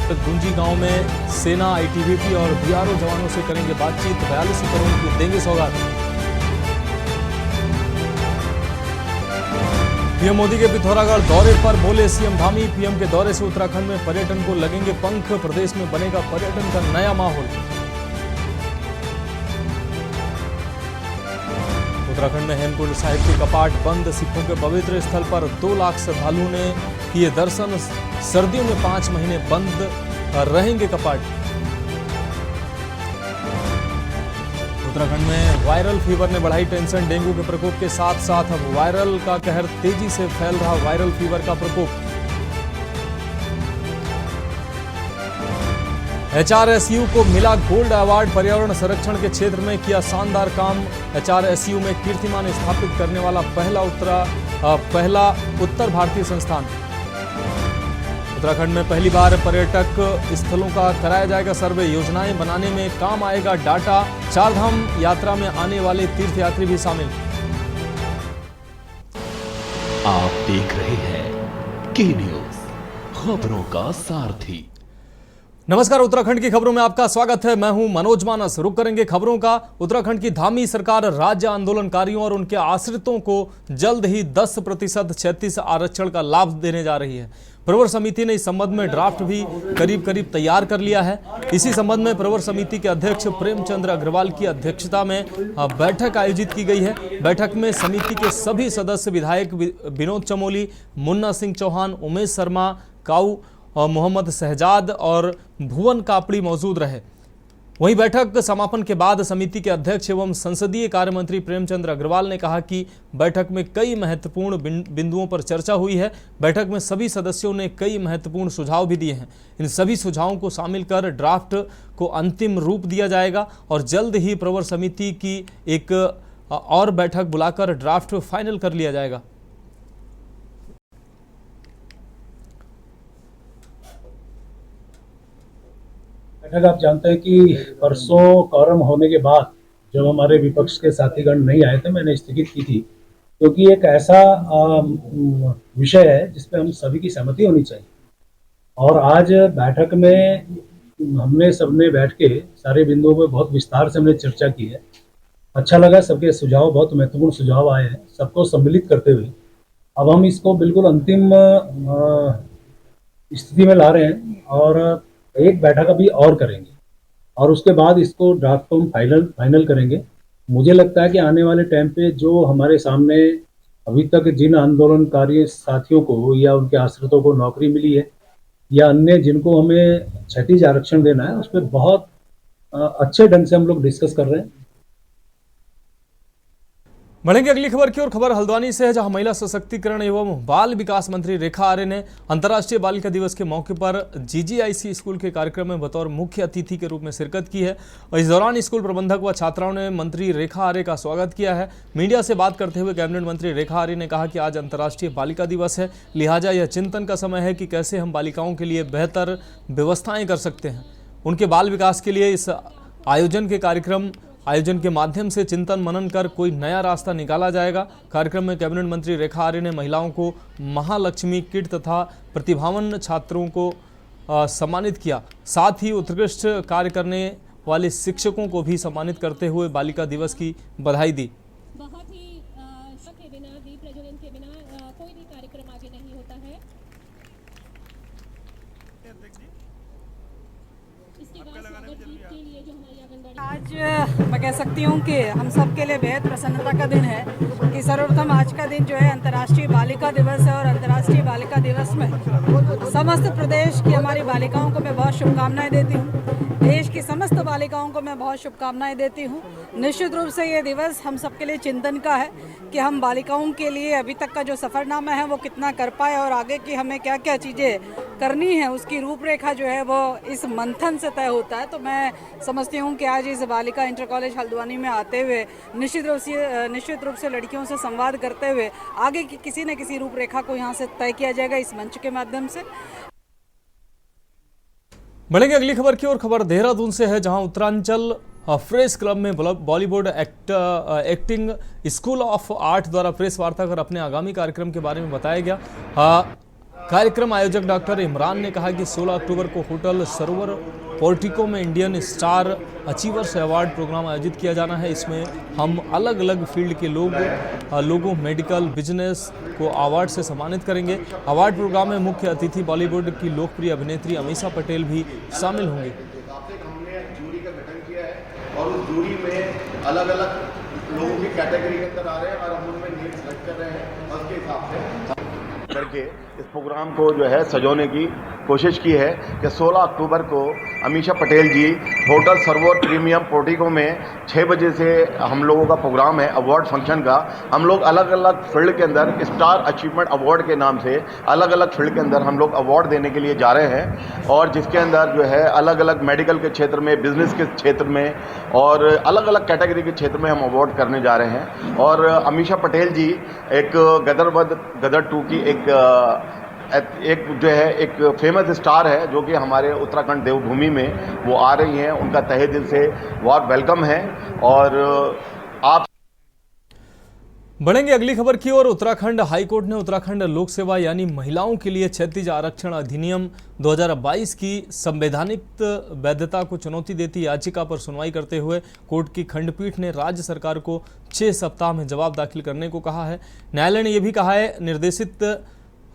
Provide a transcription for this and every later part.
गुंजी गांव में सेना, आईटीबीपी और बीआरओ जवानों से करेंगे बातचीत। 42 करोड़ की देंगे सौगात। पीएम मोदी के पिथौरागढ़ दौरे पर बोले सीएम धामी, पीएम के दौरे से उत्तराखंड में पर्यटन को लगेंगे पंख, प्रदेश में बनेगा पर्यटन का नया माहौल। उत्तराखंड में हेमकुंड साहिब के कपाट बंद, सिखों के पवित्र स्थल पर 2 लाख श्रद्धालुओं ने किए दर्शन। सर्दियों में 5 महीने बंद रहेंगे कपाट। उत्तराखंड में वायरल फीवर ने बढ़ाई टेंशन, डेंगू के प्रकोप के साथ साथ अब वायरल का कहर, तेजी से फैल रहा वायरल फीवर का प्रकोप। एचआरएसयू को मिला गोल्ड अवार्ड, पर्यावरण संरक्षण के क्षेत्र में किया शानदार काम। एचआरएसयू में कीर्तिमान स्थापित करने वाला पहला उत्तर भारतीय संस्थान। उत्तराखंड में पहली बार पर्यटक स्थलों का कराया जाएगा सर्वे, योजनाएं बनाने में काम आएगा डाटा। 4 धाम यात्रा में आने वाले तीर्थयात्री भी शामिल। आप देख रहे हैं के न्यूज, खबरों का सारथी। नमस्कार, उत्तराखंड की खबरों में आपका स्वागत है। मैं हूं मनोज मानस। रुक करेंगे खबरों का। उत्तराखंड की धामी सरकार राज्य आंदोलनकारियों और उनके आश्रितों को जल्द ही 10% 36 आरक्षण का लाभ देने जा रही है। प्रवर समिति ने इस संबंध में ड्राफ्ट भी करीब तैयार कर लिया है। इसी संबंध में प्रवर समिति के अध्यक्ष प्रेमचंद्र अग्रवाल की अध्यक्षता में बैठक आयोजित की गई है। बैठक में समिति के सभी सदस्य, विधायक विनोद चमोली, मुन्ना सिंह चौहान, उमेश शर्मा, काऊ मोहम्मद शहजाद और भुवन कापड़ी मौजूद रहे। वहीं बैठक समापन के बाद समिति के अध्यक्ष एवं संसदीय कार्य मंत्री प्रेमचंद्र अग्रवाल ने कहा कि बैठक में कई महत्वपूर्ण बिंदुओं पर चर्चा हुई है। बैठक में सभी सदस्यों ने कई महत्वपूर्ण सुझाव भी दिए हैं। इन सभी सुझावों को शामिल कर ड्राफ्ट को अंतिम रूप दिया जाएगा और जल्द ही प्रवर समिति की एक और बैठक बुलाकर ड्राफ्ट फाइनल कर लिया जाएगा। बैठक आप जानते हैं कि परसों कोरम होने के बाद जब हमारे विपक्ष के साथीगण नहीं आए थे, मैंने स्थगित की थी, क्योंकि एक ऐसा विषय है जिसपे हम सभी की सहमति होनी चाहिए। और आज बैठक में हमने सबने बैठ के सारे बिंदुओं पे बहुत विस्तार से हमने चर्चा की है। अच्छा लगा, सबके सुझाव बहुत महत्वपूर्ण सुझाव आए हैं। सबको सम्मिलित करते हुए अब हम इसको बिल्कुल अंतिम स्थिति में ला रहे हैं और एक बैठक अभी और करेंगे और उसके बाद इसको ड्राफ्ट को हम फाइनल करेंगे। मुझे लगता है कि आने वाले टाइम पे जो हमारे सामने अभी तक जिन आंदोलनकारी साथियों को या उनके आश्रितों को नौकरी मिली है या अन्य जिनको हमें क्षैतिज आरक्षण देना है, उस पर बहुत अच्छे ढंग से हम लोग डिस्कस कर रहे हैं। बढ़ेंगे अगली खबर की ओर। खबर हल्द्वानी से है, जहां महिला सशक्तिकरण एवं बाल विकास मंत्री रेखा आर्य ने अंतर्राष्ट्रीय बालिका दिवस के मौके पर जीजीआईसी स्कूल के कार्यक्रम में बतौर मुख्य अतिथि के रूप में शिरकत की है। और इस दौरान स्कूल प्रबंधक व छात्राओं ने मंत्री रेखा आर्य का स्वागत किया है। मीडिया से बात करते हुए कैबिनेट मंत्री रेखा आर्य ने कहा कि आज अंतर्राष्ट्रीय बालिका दिवस है, लिहाजा यह चिंतन का समय है कि कैसे हम बालिकाओं के लिए बेहतर व्यवस्थाएं कर सकते हैं। उनके बाल विकास के लिए इस आयोजन के माध्यम से चिंतन मनन कर कोई नया रास्ता निकाला जाएगा। कार्यक्रम में कैबिनेट मंत्री रेखा आर्य ने महिलाओं को महालक्ष्मी किट तथा प्रतिभावान छात्रों को सम्मानित किया। साथ ही उत्कृष्ट कार्य करने वाले शिक्षकों को भी सम्मानित करते हुए बालिका दिवस की बधाई दी। बहुत ही के बिना, दीप प्रज्वलन के बिना कोई भी कार्यक्रम आगे नहीं होता है। इसके बाद स्वागत गीत के लिए जो हमारी आंगनबाड़ी, आज मैं कह सकती हूँ कि हम सब के लिए बेहद प्रसन्नता का दिन है कि सर्वप्रथम आज का दिन जो है अंतर्राष्ट्रीय बालिका दिवस है और अंतर्राष्ट्रीय बालिका दिवस में समस्त प्रदेश की हमारी बालिकाओं को मैं बहुत शुभकामनाएं देती हूँ। देश की समस्त बालिकाओं को मैं बहुत शुभकामनाएं देती हूँ। निश्चित रूप से ये दिवस हम सबके लिए चिंतन का है कि हम बालिकाओं के लिए अभी तक का जो सफ़रनामा है वो कितना कर पाए और आगे की हमें क्या क्या चीज़ें करनी है, उसकी रूपरेखा जो है वो इस मंथन से तय होता है। तो मैं समझती हूँ कि आज इस बालिका इंटर कॉलेज हल्द्वानी में आते हुए निश्चित रूप से लड़कियों से संवाद करते हुए आगे की किसी न किसी रूपरेखा को यहाँ से तय किया जाएगा इस मंच के माध्यम से। बढ़ेंगे अगली खबर की ओर। खबर देहरादून से है, जहां उत्तरांचल प्रेस क्लब में Bollywood acting school of art द्वारा प्रेस वार्ता कर अपने आगामी कार्यक्रम के बारे में बताया गया। कार्यक्रम आयोजक डॉक्टर इमरान ने कहा कि 16 अक्टूबर को होटल सरोवर पोर्टिको में Indian star achievers award programme आयोजित किया जाना है। इसमें हम अलग अलग फील्ड के लोगों मेडिकल बिजनेस को अवार्ड से सम्मानित करेंगे। अवार्ड प्रोग्राम में मुख्य अतिथि बॉलीवुड की लोकप्रिय अभिनेत्री अमीषा पटेल भी शामिल होंगी। हमने जूरी का गठन किया है और उस जूरी में अलग अलग लोगों की कैटेगरी के अंदर आ रहे हैं और हम उनमें नेम सेलेक्ट कर रहे हैं और उसके हिसाब से करके इस प्रोग्राम को जो है सजोने की कोशिश की है कि 16 अक्टूबर को अमीषा पटेल जी होटल सरोवर प्रीमियम पोर्टिको में 6 बजे से हम लोगों का प्रोग्राम है अवार्ड फंक्शन का। हम लोग अलग अलग फील्ड के अंदर स्टार अचीवमेंट अवार्ड के नाम से अलग अलग फील्ड के अंदर हम लोग अवार्ड देने के लिए जा रहे हैं और जिसके अंदर जो है अलग अलग मेडिकल के क्षेत्र में, बिजनेस के क्षेत्र में और अलग अलग कैटेगरी के क्षेत्र में हम अवार्ड करने जा रहे हैं। और अमीषा पटेल जी एक गदर 2 की एक जो है एक फेमस स्टार है जो कि हमारे उत्तराखंड देवभूमि में वो आ रही हैं। उनका तहे दिल से वार्म वेलकम है। और आप बढ़ेंगे अगली खबर की ओर। उत्तराखंड हाईकोर्ट ने उत्तराखंड लोक सेवा यानी महिलाओं के लिए क्षैतिज आरक्षण अधिनियम 2022 की संवैधानिक वैधता को चुनौती देती याचिका पर सुनवाई करते हुए कोर्ट की खंडपीठ ने राज्य सरकार को 6 सप्ताह में जवाब दाखिल करने को कहा है। न्यायालय ने यह भी कहा है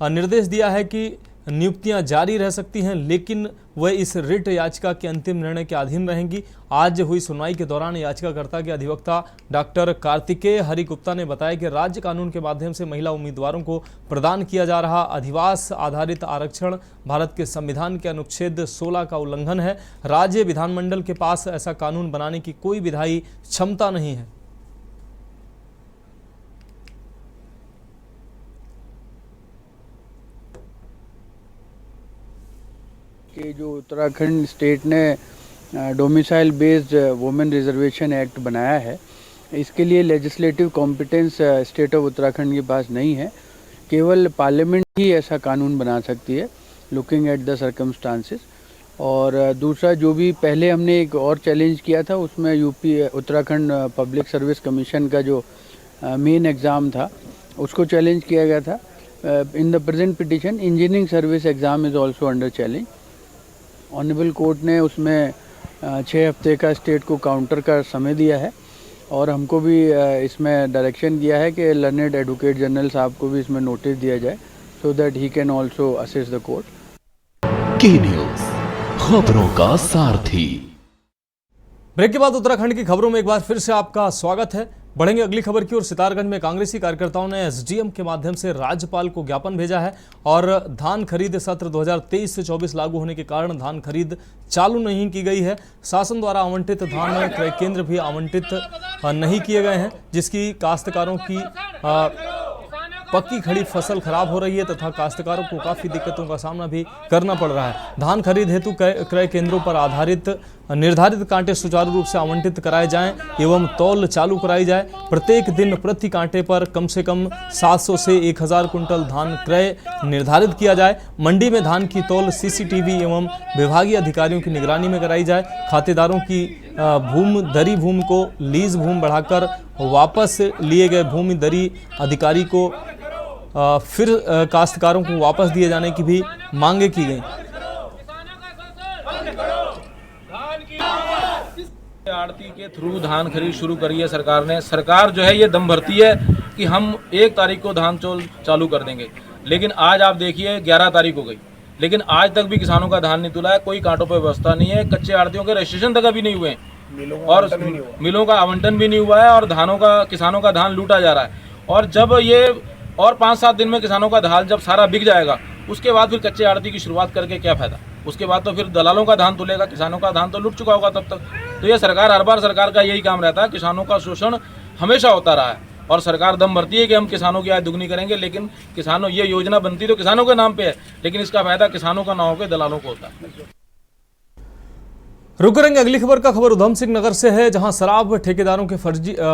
निर्देश दिया है कि नियुक्तियां जारी रह सकती हैं, लेकिन वह इस रिट याचिका के अंतिम निर्णय के अधीन रहेंगी। आज हुई सुनवाई के दौरान याचिकाकर्ता के अधिवक्ता डॉक्टर कार्तिकेय हरिगुप्ता ने बताया कि राज्य कानून के माध्यम से महिला उम्मीदवारों को प्रदान किया जा रहा अधिवास आधारित आरक्षण भारत के संविधान के अनुच्छेद 16 का उल्लंघन है। राज्य विधानमंडल के पास ऐसा कानून बनाने की कोई विधायी क्षमता नहीं है। कि जो उत्तराखंड स्टेट ने domicile based women reservation act बनाया है, इसके लिए legislative competence state of Uttarakhand के पास नहीं है। केवल पार्लियामेंट ही ऐसा कानून बना सकती है लुकिंग एट द सर्कमस्टांसेस। और दूसरा जो भी पहले हमने एक और चैलेंज किया था उसमें UP Uttarakhand public service commission का जो मेन एग्ज़ाम था उसको चैलेंज किया गया था। In the present petition engineering service exam is also under challenge. Honourable court ने उसमें 6 हफ्ते का स्टेट को काउंटर का समय दिया है और हमको भी इसमें डायरेक्शन दिया है कि लर्नेड एडवोकेट जनरल साहब को भी इसमें नोटिस दिया जाए so that he can also assist the court. की न्यूज़ खबरों का सारथी। ब्रेक के बाद उत्तराखंड की खबरों में एक बार फिर से आपका स्वागत है। बढ़ेंगे अगली खबर की ओर। सितारगंज में कांग्रेसी कार्यकर्ताओं ने एसडीएम के माध्यम से राज्यपाल को ज्ञापन भेजा है और धान खरीद सत्र 2023 से 24 लागू होने के कारण धान खरीद चालू नहीं की गई है। शासन द्वारा आवंटित धान क्रय केंद्र भी आवंटित नहीं किए गए हैं, जिसकी काश्तकारों की पक्की खड़ी फसल खराब हो रही है तथा काश्तकारों को काफ़ी दिक्कतों का सामना भी करना पड़ रहा है। धान खरीद हेतु क्रय केंद्रों पर आधारित निर्धारित कांटे सुचारू रूप से आवंटित कराए जाएं एवं तौल चालू कराई जाए। प्रत्येक दिन प्रति कांटे पर कम से कम 700 से 1000 कुंटल धान क्रय निर्धारित किया जाए। मंडी में धान की तौल सीसीटीवी एवं विभागीय अधिकारियों की निगरानी में कराई जाए। खातेदारों की दरी भूमि को लीज भूमि बढ़ाकर वापस लिए गए भूमि दरी अधिकारी को फिर काश्तकारों को वापस दिए जाने की भी मांगे की गई। आड़ती के थ्रू धान खरीद शुरू करी है सरकार ने। सरकार जो है ये दम भरती है कि हम 1 तारीख को धान चालू कर देंगे, लेकिन आज आप देखिए 11 तारीख हो गई, लेकिन आज तक भी किसानों का धान नहीं तुला है। कोई कांटों पर व्यवस्था नहीं है। कच्चे आड़तियों के रजिस्ट्रेशन तक अभी नहीं हुए और मिलों का आवंटन भी नहीं हुआ है और किसानों का धान लूटा जा रहा है। और जब ये और 5-7 दिन में किसानों का धान जब सारा बिक जाएगा, उसके बाद फिर कच्चे आड़ती की शुरुआत करके क्या फायदा। उसके बाद तो फिर दलालों का धान तुलेगा, किसानों का धान तो लूट चुका होगा तब तक। तो ये सरकार हर बार सरकार का यही काम रहता है, किसानों का शोषण हमेशा होता रहा है और सरकार दम भरती है कि हम किसानों की आय दुगनी करेंगे, लेकिन किसानों ये योजना बनती तो किसानों के नाम पे है, लेकिन इसका फायदा किसानों का ना होकर दलालों को होता है। रुक करेंगे अगली खबर का। खबर उधम सिंह नगर से है, जहां शराब ठेकेदारों के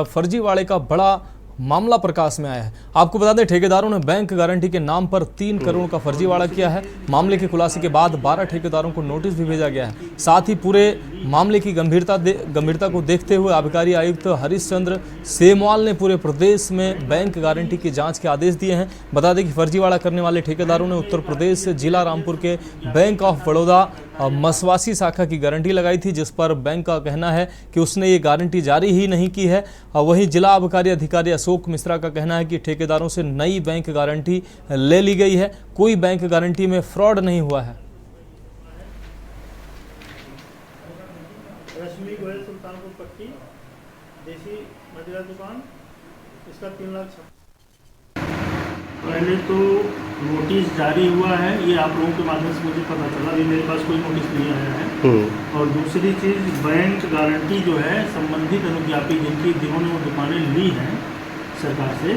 फर्जीवाड़े का बड़ा मामला प्रकाश में आया है। आपको बता दें, ठेकेदारों ने बैंक गारंटी के नाम पर 3 करोड़ का फर्जीवाड़ा किया है। मामले के खुलासे के बाद 12 ठेकेदारों को नोटिस भी भेजा गया है। साथ ही पूरे मामले की गंभीरता को देखते हुए आबकारी आयुक्त हरीश चंद्र सेमवाल ने पूरे प्रदेश में बैंक गारंटी की जांच के आदेश दिए हैं। बता दें कि फर्जीवाड़ा करने वाले ठेकेदारों ने उत्तर प्रदेश जिला रामपुर के बैंक ऑफ बड़ौदा मसवासी शाखा की गारंटी लगाई थी, जिस पर बैंक का कहना है कि उसने ये गारंटी जारी ही नहीं की है। वहीं जिला आबकारी अधिकारी अशोक मिश्रा का कहना है कि ठेकेदारों से नई बैंक गारंटी ले ली गई है, कोई बैंक गारंटी में फ्रॉड नहीं हुआ है। रश्मि गोयल सुल्तानपुर पट्टी देसी मदिरा दुकान, इसका 3 लाख। पहले तो नोटिस जारी हुआ है, ये आप लोगों के माध्यम से मुझे पता चला, अभी मेरे पास कोई नोटिस नहीं आया है। और दूसरी चीज़, बैंक गारंटी जो है संबंधित अनुज्ञापी जिन्होंने वो दुकानें ली हैं सरकार से,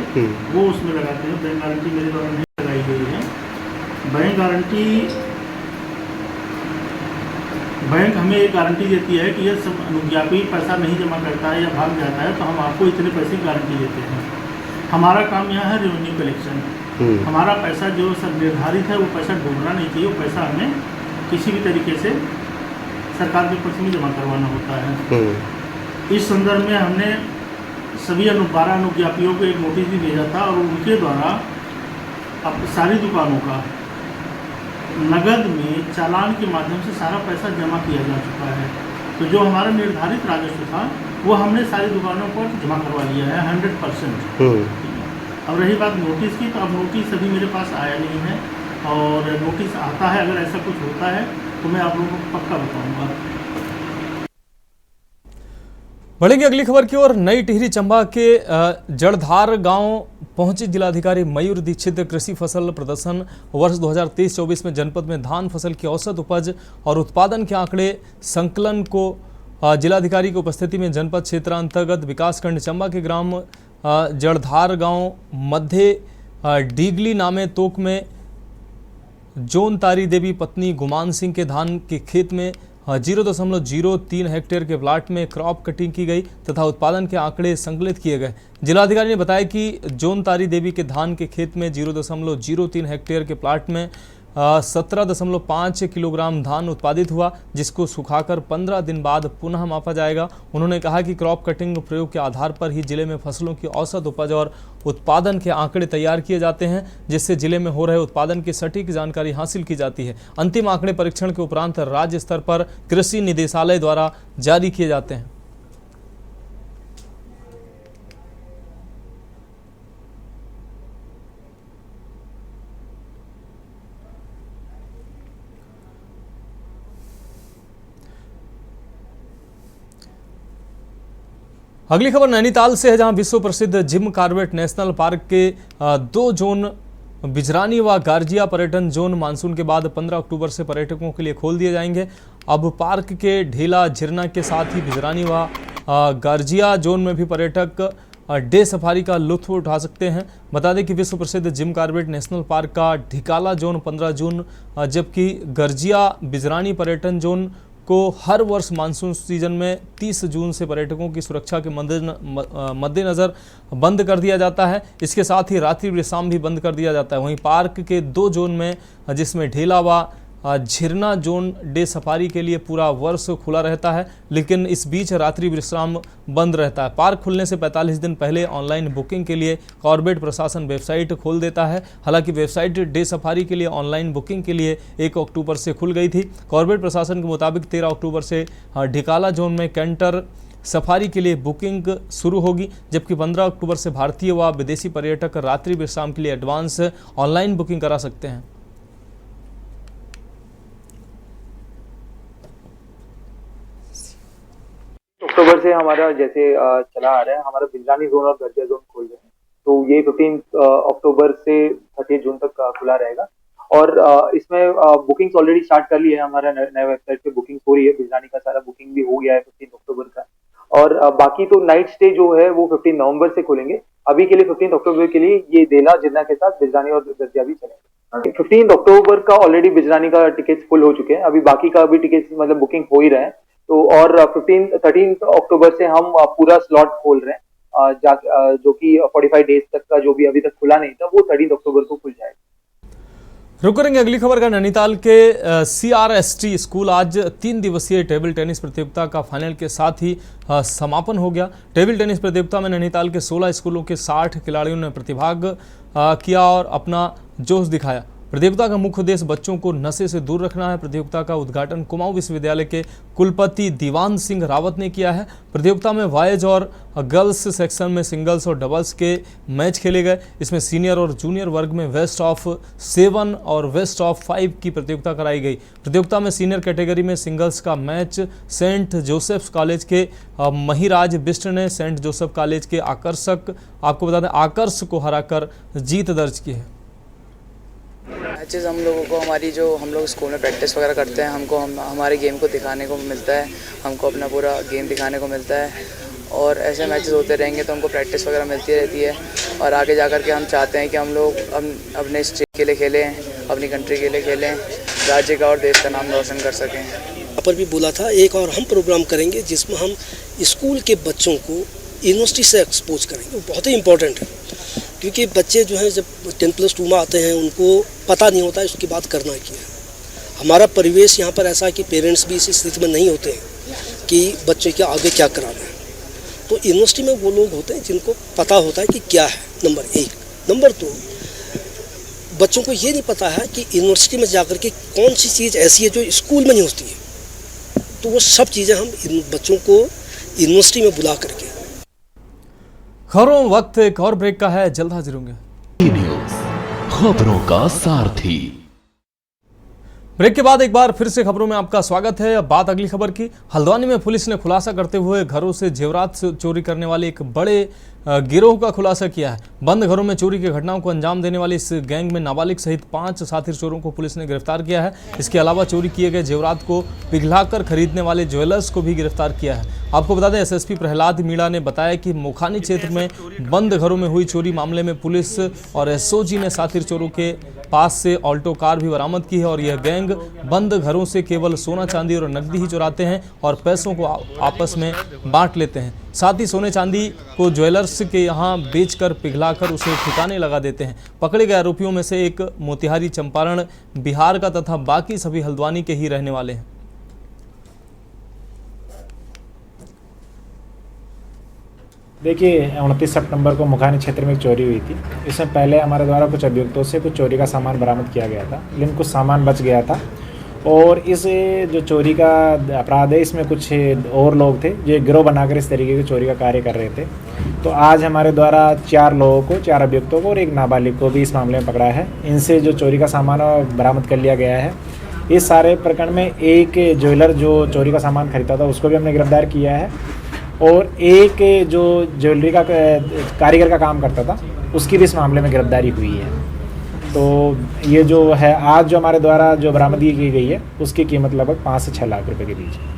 वो उसमें लगाते हैं। बैंक गारंटी मेरे द्वारा नहीं लगाई गई है। बैंक हमें एक गारंटी देती है कि यह अनुज्ञापी पैसा नहीं जमा करता है या भाग जाता है तो हम आपको इतने पैसे की गारंटी देते हैं। हमारा काम यहाँ है रेवेन्यू कलेक्शन। हमारा पैसा जो सब निर्धारित है वो पैसा डूबना नहीं चाहिए, वो पैसा हमें किसी भी तरीके से सरकार के पक्ष में जमा करवाना होता है। इस संदर्भ में हमने सभी 12 अनुज्ञापियों को एक नोटिस भी भेजा था और उनके द्वारा अब सारी दुकानों का नगद में चालान के माध्यम से सारा पैसा जमा किया जा चुका है। तो जो हमारा निर्धारित राजस्व था वो हमने सारी दुकानों पर जमा करवा लिया है 100%। अब रही बात नोटिस की, तो अब नोटिस अभी मेरे पास आया नहीं है, और नोटिस आता है, अगर ऐसा कुछ होता है तो मैं आप लोगों को पक्का बताऊंगा। बढ़ेंगे अगली खबर की ओर। नई टिहरी चंबा के जड़धार गांव पहुंचे जिलाधिकारी मयूर दीक्षित। कृषि फसल प्रदर्शन वर्ष 2023-24 में जनपद में धान फसल की औसत उपज और उत्पादन के आंकड़े संकलन को जिलाधिकारी की उपस्थिति में जनपद क्षेत्र अंतर्गत विकासखंड चंबा के ग्राम जड़धार गांव मध्य डीगली नामे तोक में जोन तारी देवी पत्नी गुमान सिंह के धान के खेत में 0.03 हेक्टेयर के प्लाट में क्रॉप कटिंग की गई तथा उत्पादन के आंकड़े संकलित किए गए। जिलाधिकारी ने बताया कि जोन तारी देवी के धान के खेत में 0.03 हेक्टेयर के प्लाट में 17.5 किलोग्राम धान उत्पादित हुआ, जिसको सुखाकर 15 दिन बाद पुनः मापा जाएगा। उन्होंने कहा कि क्रॉप कटिंग प्रयोग के आधार पर ही जिले में फसलों की औसत उपज और उत्पादन के आंकड़े तैयार किए जाते हैं, जिससे जिले में हो रहे उत्पादन की सटीक जानकारी हासिल की जाती है। अंतिम आंकड़े परीक्षण के उपरांत राज्य स्तर पर कृषि निदेशालय द्वारा जारी किए जाते हैं। अगली खबर नैनीताल से है, जहां विश्व प्रसिद्ध जिम कॉर्बेट नेशनल पार्क के 2 जोन बिजरानी व गार्जिया पर्यटन जोन मानसून के बाद 15 अक्टूबर से पर्यटकों के लिए खोल दिए जाएंगे। अब पार्क के ढेला झिरना के साथ ही बिजरानी व गार्जिया जोन में भी पर्यटक डे सफारी का लुत्फ उठा सकते हैं। बता दें कि विश्व प्रसिद्ध जिम कॉर्बेट नेशनल पार्क का ढिकाला जोन 15 जून जबकि गर्जिया बिजरानी पर्यटन जोन को हर वर्ष मानसून सीजन में 30 जून से पर्यटकों की सुरक्षा के मद्देनजर बंद कर दिया जाता है। इसके साथ ही रात्रि विश्राम भी बंद कर दिया जाता है। वहीं पार्क के 2 जोन में जिसमें ढेला व झिरना जोन डे सफारी के लिए पूरा वर्ष खुला रहता है, लेकिन इस बीच रात्रि विश्राम बंद रहता है। पार्क खुलने से 45 दिन पहले ऑनलाइन बुकिंग के लिए कॉर्बेट प्रशासन वेबसाइट खोल देता है। हालांकि वेबसाइट डे सफारी के लिए ऑनलाइन बुकिंग के लिए 1 अक्टूबर से खुल गई थी। कॉर्बेट प्रशासन के मुताबिक 13 अक्टूबर से ढिकाला जोन में कैंटर सफारी के लिए बुकिंग शुरू होगी, जबकि 15 अक्टूबर से भारतीय व विदेशी पर्यटक रात्रि विश्राम के लिए एडवांस ऑनलाइन बुकिंग करा सकते हैं। अक्टूबर से हमारा जैसे चला आ रहा है, हमारा बिजरानी जोन और गर्जिया जोन खोल रहे हैं, तो ये 15 अक्टूबर से 30 जून तक खुला रहेगा। और इसमें बुकिंग्स ऑलरेडी स्टार्ट कर ली है, हमारा नए वेबसाइट पे बुकिंग हो रही है। बिजरानी का सारा बुकिंग भी हो गया है 15 अक्टूबर का, और बाकी तो नाइट स्टे जो है वो 15 नवंबर से खोलेंगे। अभी के लिए 15 अक्टूबर के लिए ये देला जिन्ना के साथ बिजरानी और गर्जिया भी चलेंगे। 15 अक्टूबर का ऑलरेडी बिजरानी का टिकट फुल हो चुके हैं, अभी बाकी का भी टिकट मतलब बुकिंग हो ही रहे हैं। तो और 13 अक्टूबर से हम पूरा स्लॉट खोल रहे हैं, जो कि 45 डेज तक का जो भी अभी तक खुला नहीं था वो 13 अक्टूबर को खुल जाएगा। रुक करेंगे अगली खबर का। नैनीताल के CRST स्कूल आज 3 दिवसीय टेबल टेनिस प्रतियोगिता का फाइनल के साथ ही समापन हो गया। टेबल टेनिस प्रतियोगिता में नैनीताल के 16 स्कूलों के 60 खिलाड़ियों ने प्रतिभाग किया और अपना जोश दिखाया। प्रतियोगिता का मुख्य उद्देश्य बच्चों को नशे से दूर रखना है। प्रतियोगिता का उद्घाटन कुमाऊं विश्वविद्यालय के कुलपति दीवान सिंह रावत ने किया है। प्रतियोगिता में बॉयज और गर्ल्स सेक्शन में सिंगल्स और डबल्स के मैच खेले गए। इसमें सीनियर और जूनियर वर्ग में बेस्ट ऑफ 7 और बेस्ट ऑफ 5 की प्रतियोगिता कराई गई। प्रतियोगिता में सीनियर कैटेगरी में सिंगल्स का मैच सेंट जोसेफ कॉलेज के महिराज बिष्ट ने सेंट जोसेफ कॉलेज के आपको बता दें आकर्ष को हराकर जीत दर्ज की है। मैचेस हम लोगों को हम लोग स्कूल में प्रैक्टिस वगैरह करते हैं, हमारे गेम को दिखाने को मिलता है, हमको अपना पूरा गेम दिखाने को मिलता है और ऐसे मैचेस होते रहेंगे तो हमको प्रैक्टिस वगैरह मिलती रहती है और आगे जाकर के हम चाहते हैं कि हम लोग अपने स्टेट के लिए खेलें, अपनी कंट्री के लिए खेलें, राज्य का और देश का नाम रोशन कर सकें। यहाँ पर भी बोला था एक और हम प्रोग्राम करेंगे जिसमें हम स्कूल के बच्चों को यूनिवर्सिटी से एक्सपोज करेंगे। वो बहुत ही इम्पोर्टेंट है क्योंकि बच्चे जो हैं जब 10+2 में आते हैं उनको पता नहीं होता है उसके बाद करना क्या है। हमारा परिवेश यहाँ पर ऐसा है कि पेरेंट्स भी इस स्थिति में नहीं होते हैं कि बच्चे के आगे क्या कराना है। तो यूनिवर्सिटी में वो लोग होते हैं जिनको पता होता है कि क्या है, नंबर 1। नंबर 2, बच्चों को ये नहीं पता है कि यूनिवर्सिटी में जाकर के कौन सी चीज़ ऐसी है जो स्कूल में नहीं होती है। तो वो सब चीज़ें हम इन बच्चों को यूनिवर्सिटी में बुला करके। खबरों वक्त एक और ब्रेक का है, जल्द हाजिर होंगे। न्यूज़ खबरों का सारथी। ब्रेक के बाद एक बार फिर से खबरों में आपका स्वागत है। अब बात अगली खबर की। हल्द्वानी में पुलिस ने खुलासा करते हुए घरों से जेवरात चोरी करने वाले एक बड़े गिरोह का खुलासा किया है। बंद घरों में चोरी की घटनाओं को अंजाम देने वाले इस गैंग में नाबालिग सहित 5 साथी चोरों को पुलिस ने गिरफ्तार किया है। इसके अलावा चोरी किए गए जेवरात को पिघलाकर खरीदने वाले ज्वेलर्स को भी गिरफ्तार किया है। आपको बता दें SSP प्रहलाद मीणा ने बताया कि मोखानी क्षेत्र में बंद घरों में हुई चोरी मामले में पुलिस और SOG ने साथी चोरों के पास से ऑल्टो कार भी बरामद की है और यह गैंग बंद घरों से केवल सोना चांदी और नकदी ही चुराते हैं और पैसों को आपस में बांट लेते हैं। साथ ही सोने चांदी को ज्वेलर्स के यहाँ बेचकर पिघलाकर उसे ठिकाने लगा देते हैं। पकड़े गए आरोपियों में से एक मोतिहारी, चंपारण, बिहार का तथा बाकी सभी हल्द्वानी के ही रहने वाले हैं। देखिए 29 सितंबर को मुखानी क्षेत्र में एक चोरी हुई थी। इसमें पहले हमारे द्वारा कुछ अभियुक्तों से कुछ चोरी का सामान बरामद किया गया था, लेकिन कुछ सामान बच गया था और इस जो चोरी का अपराध है इसमें कुछ और लोग थे जो गिरोह बनाकर इस तरीके की चोरी का कार्य कर रहे थे। तो आज हमारे द्वारा 4 लोगों को, 4 अभियुक्तों को और एक नाबालिग को भी इस मामले में पकड़ा है। इनसे जो चोरी का सामान बरामद कर लिया गया है। इस सारे प्रकरण में एक ज्वेलर जो चोरी का सामान खरीदता था उसको भी हमने गिरफ्तार किया है और एक जो ज्वेलरी का कारीगर का काम करता था उसकी भी इस मामले में गिरफ्तारी हुई है। तो ये जो है आज जो हमारे द्वारा जो बरामदगी की गई है उसकी कीमत लगभग 5 से 6 लाख रुपए के बीच है।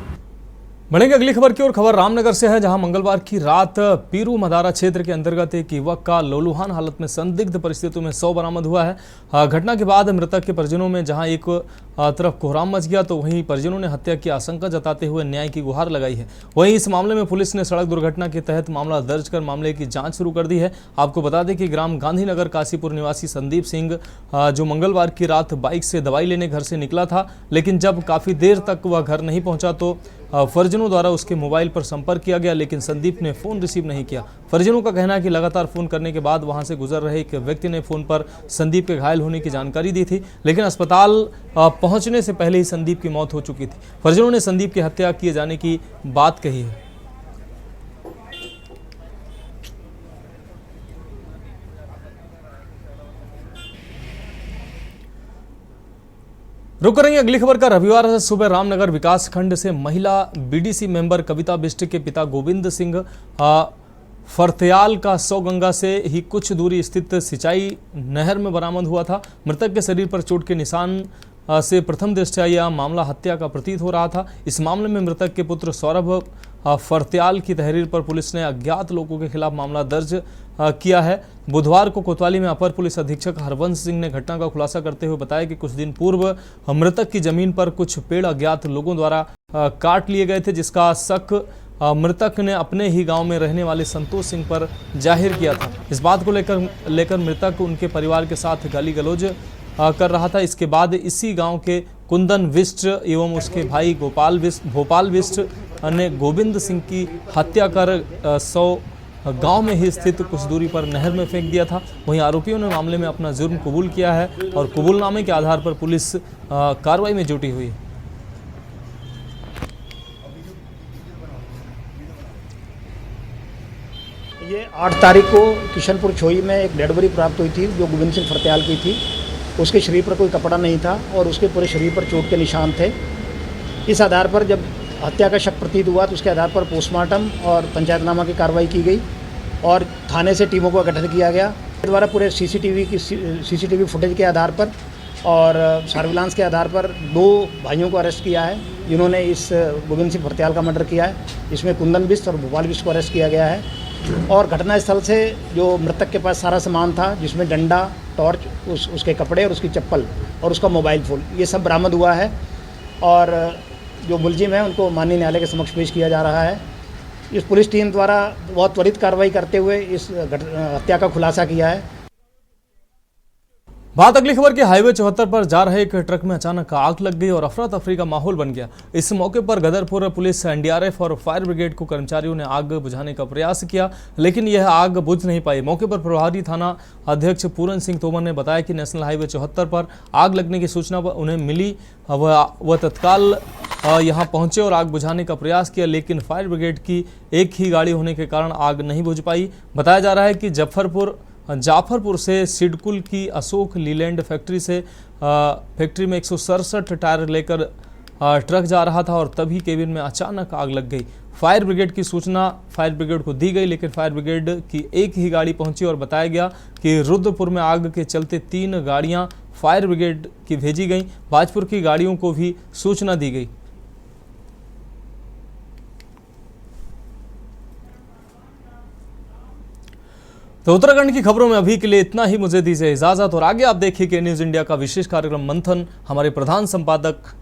बढ़ेंगे अगली खबर की ओर। खबर रामनगर से है, जहां मंगलवार की रात पीरू मदारा क्षेत्र के अंतर्गत एक युवक का लोलुहान हालत में संदिग्ध परिस्थितियों में शव बरामद हुआ है। घटना के बाद मृतक के परिजनों में जहां एक तरफ कोहराम मच गया तो वहीं परिजनों ने हत्या की आशंका जताते हुए न्याय की गुहार लगाई है। वहीं इस मामले में पुलिस ने सड़क दुर्घटना के तहत मामला दर्ज कर मामले की जांच शुरू कर दी है। आपको बता दें कि ग्राम गांधीनगर काशीपुर निवासी संदीप सिंह जो मंगलवार की रात बाइक से दवाई लेने घर से निकला था, लेकिन जब काफ़ी देर तक वह घर नहीं पहुंचा तो परिजनों द्वारा उसके मोबाइल पर संपर्क किया गया, लेकिन संदीप ने फ़ोन रिसीव नहीं किया। परिजनों का कहना है कि लगातार फ़ोन करने के बाद वहां से गुजर रहे एक व्यक्ति ने फ़ोन पर संदीप के घायल होने की जानकारी दी थी, लेकिन अस्पताल पहुंचने से पहले ही संदीप की मौत हो चुकी थी। परिजनों ने संदीप की हत्या किए जाने की बात कही है। रुक करेंगे अगली खबर का। रविवार सुबह रामनगर विकास खंड से महिला BDC मेंबर कविता बिष्ट के पिता गोविंद सिंह फरत्याल का 100 गंगा से ही कुछ दूरी स्थित सिंचाई नहर में बरामद हुआ था। मृतक के शरीर पर चोट के निशान से प्रथम दृष्टया यह मामला हत्या का प्रतीत हो रहा था। इस मामले में मृतक के पुत्र सौरभ फरत्याल की तहरीर पर पुलिस ने अज्ञात लोगों के खिलाफ मामला दर्ज किया है। बुधवार को कोतवाली में अपर पुलिस अधीक्षक हरवंश सिंह ने घटना का खुलासा करते हुए बताया कि कुछ दिन पूर्व मृतक की जमीन पर कुछ पेड़ अज्ञात लोगों द्वारा काट लिए गए थे, जिसका शक मृतक ने अपने ही गांव में रहने वाले संतोष सिंह पर जाहिर किया था। इस बात को लेकर मृतक उनके परिवार के साथ गाली गलौज कर रहा था। इसके बाद इसी गांव के कुंदन विष्ट एवं उसके भाई भोपाल विष्ट ने गोविंद सिंह की हत्या कर 100 गांव में ही स्थित कुछ दूरी पर नहर में फेंक दिया था। वहीं आरोपियों ने मामले में अपना जुर्म कबूल किया है और कबूलनामे के आधार पर पुलिस कार्रवाई में जुटी हुई है। ये 8 तारीख को किशनपुर छोई में एक डेड बॉडी प्राप्त हुई थी जो गोविंद सिंह फरत्याल की थी। उसके शरीर पर कोई कपड़ा नहीं था और उसके पूरे शरीर पर चोट के निशान थे। इस आधार पर जब हत्या का शक प्रतीत हुआ तो उसके आधार पर पोस्टमार्टम और पंचायतनामा की कार्रवाई की गई और थाने से टीमों का गठन किया गया। द्वारा पूरे सीसीटीवी फुटेज के आधार पर और सर्विलांस के आधार पर 2 भाइयों को अरेस्ट किया है जिन्होंने इस गोविंद सिंह फरत्याल का मर्डर किया है। इसमें कुंदन बिष्ट और भोपाल बिष्ट को अरेस्ट किया गया है और घटनास्थल से जो मृतक के पास सारा सामान था जिसमें डंडा, टॉर्च, उसके कपड़े और उसकी चप्पल और उसका मोबाइल फ़ोन, ये सब बरामद हुआ है और जो मुलजिम है उनको माननीय न्यायालय के समक्ष पेश किया जा रहा है। इस पुलिस टीम द्वारा बहुत त्वरित कार्रवाई करते हुए इस हत्या का खुलासा किया है। बात अगली खबर की। हाईवे 74 पर जा रहे एक ट्रक में अचानक आग लग गई और अफरा तफरी का माहौल बन गया। इस मौके पर गदरपुर पुलिस, एनडीआरएफ और फायर ब्रिगेड को कर्मचारियों ने आग बुझाने का प्रयास किया लेकिन यह आग बुझ नहीं पाई। मौके पर प्रभारी थाना अध्यक्ष पूरन सिंह तोमर ने बताया कि नेशनल हाईवे 74 पर आग लगने की सूचना उन्हें मिली। वह तत्काल यहां पहुंचे और आग बुझाने का प्रयास किया लेकिन फायर ब्रिगेड की एक ही गाड़ी होने के कारण आग नहीं बुझ पाई। बताया जा रहा है कि जाफरपुर से सिडकुल की अशोक लीलैंड फैक्ट्री में 167 टायर लेकर ट्रक जा रहा था और तभी केबिन में अचानक आग लग गई। फायर ब्रिगेड की सूचना फायर ब्रिगेड को दी गई लेकिन फायर ब्रिगेड की एक ही गाड़ी पहुंची और बताया गया कि रुद्रपुर में आग के चलते 3 गाड़ियां फायर ब्रिगेड की भेजी गईं। बाजपुर की गाड़ियों को भी सूचना दी गई। तो उत्तराखंड की खबरों में अभी के लिए इतना ही। मुझे दीजिए इजाजत और आगे आप देखिए कि न्यूज़ इंडिया का विशेष कार्यक्रम मंथन हमारे प्रधान संपादक